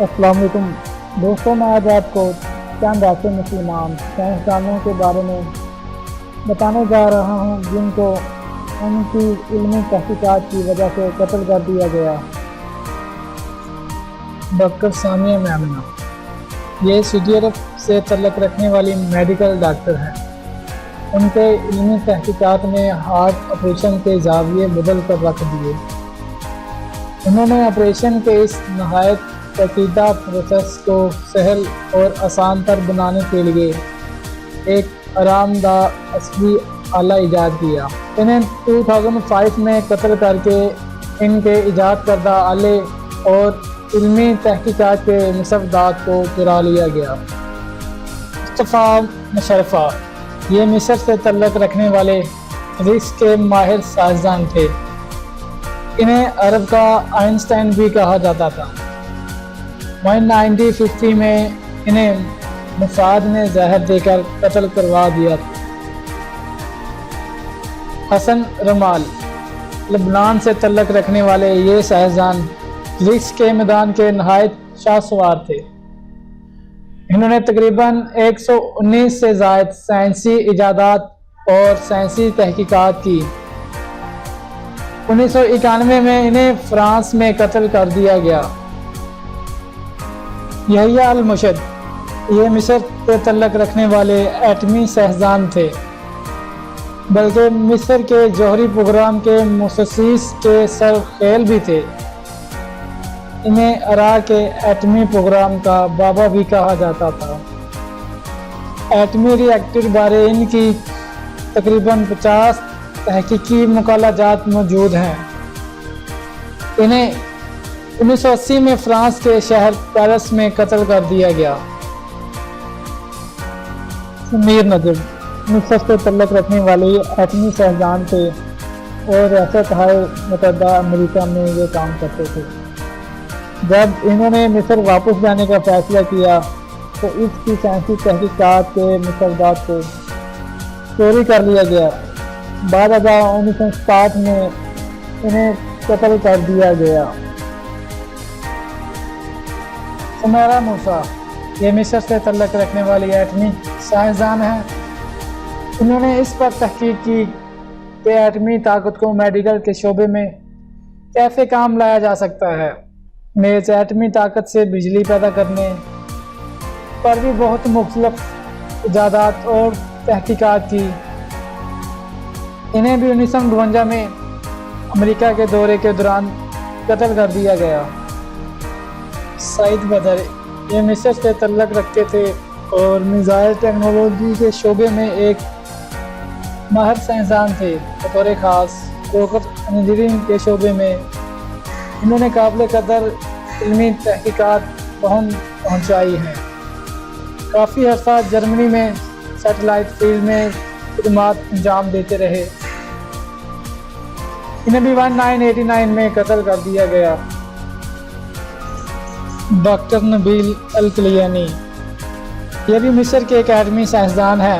السلام علیکم دوستوں، میں آج آپ کو چند ایسے مسلمان سائنسدانوں کے بارے میں بتانے جا رہا ہوں جن کو ان کی علمی تحقیقات کی وجہ سے قتل کر دیا گیا۔ ڈاکٹر سامیہ میمنہ یہ سعودی عرب سے تعلق رکھنے والی میڈیکل ڈاکٹر ہیں۔ ان کے علمی تحقیقات نے ہارٹ آپریشن کے زاویے بدل کر رکھ دیے۔ انہوں نے آپریشن کے اس نہایت پیچیدہ پروسیس کو سہل اور آسان تر بنانے کے لیے ایک آرام دہ عصبی آلہ ایجاد کیا۔ انہیں 2005 میں قتل کر کے ان کے ایجاد کردہ آلے اور علمی تحقیقات کے مستندات کو چرا لیا گیا۔ مصطفیٰ مشرفہ یہ مصر سے تعلق رکھنے والے فزکس کے ماہر سائنسدان تھے۔ انہیں عرب کا آئنسٹائن بھی کہا جاتا تھا۔ 1950 میں انہیں موساد نے زہر دے کر قتل کروا دیا تھا۔ حسن رمال لبنان سے تعلق رکھنے والے یہ سائنسدان فزکس کے میدان کے نہایت شاہ سوار تھے۔ انہوں نے تقریباً 119 سے زائد سائنسی ایجادات اور سائنسی تحقیقات کی۔ 1991 میں انہیں فرانس میں قتل کر دیا گیا۔ یحییٰ المرشد یہ مصر سے تعلق رکھنے والے ایٹمی سائنسدان تھے، بلکہ مصر کے جوہری پروگرام کے مؤسس کے سر خیل بھی تھے۔ انہیں عراق کے ایٹمی پروگرام کا بابا بھی کہا جاتا تھا۔ ایٹمی ری ایکٹر بارے ان کی تقریباً 50 تحقیقی مقالہ جات موجود ہیں۔ انہیں 1980 میں فرانس کے شہر پیرس میں قتل کر دیا گیا۔ سمیر نجم مصر سے تعلق رکھنے والے ایٹمی سائنسدان تھے اور ریاست ہائے متحدہ امریکہ میں یہ کام کرتے تھے۔ جب انہوں نے مصر واپس جانے کا فیصلہ کیا تو اس کی سائنسی تحقیقات کے مستندات کو چوری کر لیا گیا۔ بعد ازاں 1960 میں انہیں قتل کر دیا گیا۔ سمیرہ موسیٰ یہ مصر سے تعلق رکھنے والی ایٹمی سائنسدان ہیں۔ انہوں نے اس پر تحقیق کی کہ ایٹمی طاقت کو میڈیکل کے شعبے میں کیسے کام لایا جا سکتا ہے۔ نیز ایٹمی طاقت سے بجلی پیدا کرنے پر بھی بہت مختلف ایجادات اور تحقیقات کی۔ انہیں بھی 1952 میں امریکہ کے دورے کے دوران قتل کر دیا گیا۔ سعید بدر یہ مصر سے تعلق رکھتے تھے اور میزائل ٹیکنالوجی کے شعبے میں ایک ماہر سائنسدان تھے۔ بطور خاص راکٹ انجینئرنگ کے شعبے میں انہوں نے قابل قدر علمی تحقیقات پہنچائی ہیں۔ کافی عرصہ جرمنی میں سیٹلائٹ فیلڈ میں خدمات انجام دیتے رہے۔ انہیں بھی 1989 میں قتل کر دیا گیا۔ ڈاکٹر نبیل الکلیانی یہ بھی مصر کے ایک ایٹمی سائنسدان ہیں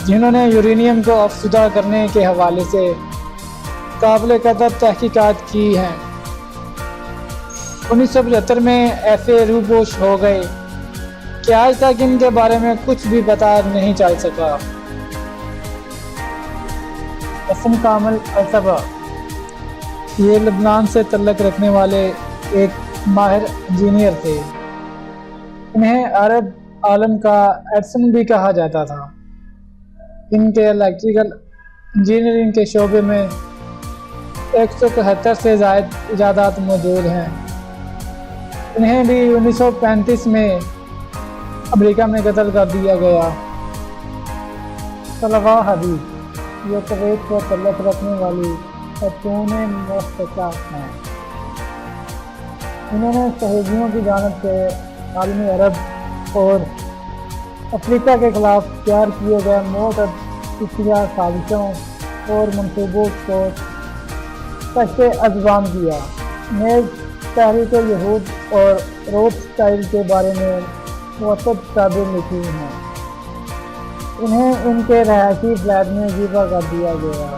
جنہوں نے یورینیم کو افزودہ کرنے کے حوالے سے قابل قدر تحقیقات کی ہیں۔ 1975 میں ایسے روپوش ہو گئے کہ آج تک ان کے بارے میں کچھ بھی پتہ نہیں چل سکا۔ حسن کامل الصبا یہ لبنان سے تعلق رکھنے والے ایک ماہر انجینئر تھے۔ انہیں عرب عالم کا ایڈسن بھی کہا جاتا تھا۔ ان کے الیکٹریکل انجینئرنگ کے شعبے میں 171 سے زائد ایجادات موجود ہیں۔ انہیں بھی 1935 میں امریکہ میں قتل کر دیا گیا۔ طلبہ حبیب یہ کویت سے تعلق رکھنے والی خاتون محققہ ہیں۔ انہوں نے صہیونیوں کی جانب سے عالمی عرب اور افریقہ کے خلاف تیار کیے گئے معتدل سازشوں اور منصوبوں کو کشف انجام دیا۔ نیز تحریک یہود اور روت اسٹائل کے بارے میں متعدد کتابیں لکھی ہیں۔ انہیں ان کے رہائشی فلیٹ میں ذبح کر دیا گیا۔